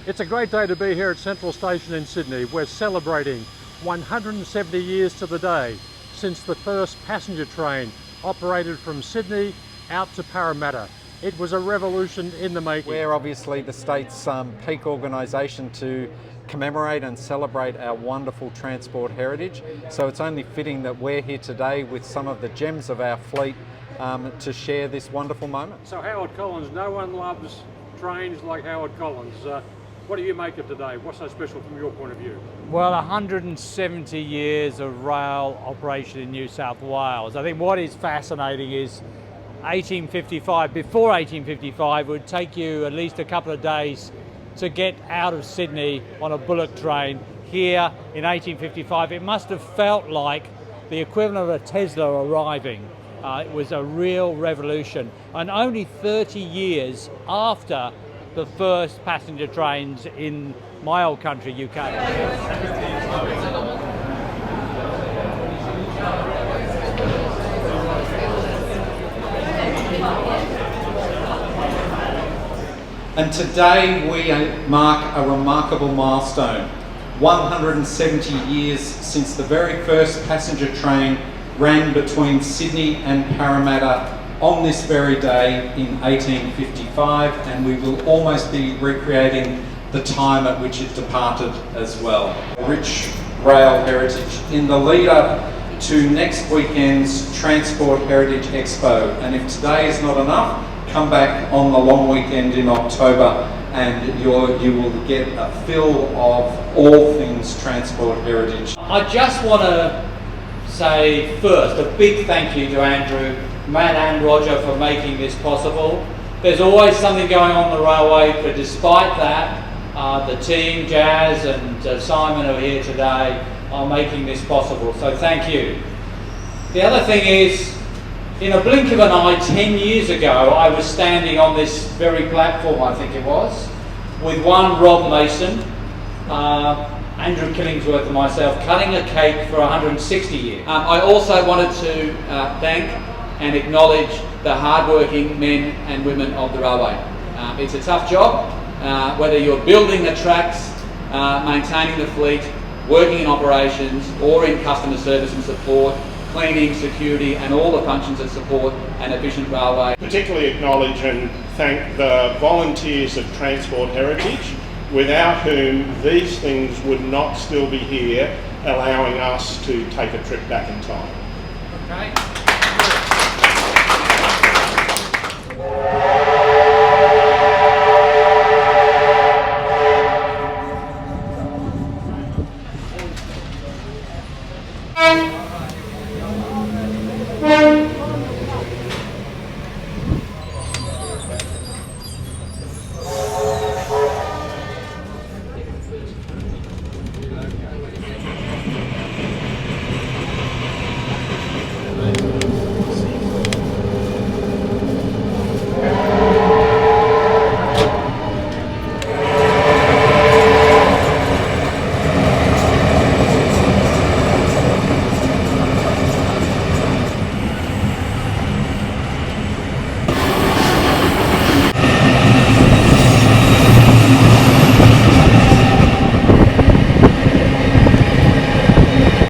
It's a great day to be here at Central Station in Sydney. We're celebrating 170 years to the day since the first passenger train operated from Sydney out to Parramatta. It was a revolution in the making. We're obviously the state's peak organisation to commemorate and celebrate our wonderful transport heritage. So it's only fitting that we're here today with some of the gems of our fleet to share this wonderful moment. So Howard Collins, no one loves trains like Howard Collins. What do you make of today? What's so special from your point of view? Well, 170 years of rail operation in New South Wales. I think what is fascinating is 1855, before 1855, it would take you at least a couple of days to get out of Sydney on a bullock train. Here in 1855, it must have felt like the equivalent of a Tesla arriving. It was a real revolution. And only 30 years after the first passenger trains in my old country, UK. And today we mark a remarkable milestone. 170 years since the very first passenger train ran between Sydney and Parramatta on this very day in 1855, and we will almost be recreating the time at which it departed as well. Rich rail heritage in the lead up to next weekend's Transport Heritage Expo, and if today is not enough, come back on the long weekend in October and you will get a fill of all things transport heritage. I just want to say first a big thank you to Andrew, Matt and Roger for making this possible. There's always something going on the railway, but despite that, the team, Jazz and Simon, who are here today, are making this possible, so thank you. The other thing is, in a blink of an eye, 10 years ago, I was standing on this very platform, I think it was, with one Rob Mason, Andrew Killingsworth and myself, cutting a cake for 160 years. I also wanted to thank and acknowledge the hard-working men and women of the railway. It's a tough job, whether you're building the tracks, maintaining the fleet, working in operations, or in customer service and support, cleaning, security, and all the functions that support an efficient railway. Particularly acknowledge and thank the volunteers of Transport Heritage, without whom these things would not still be here, allowing us to take a trip back in time. Okay.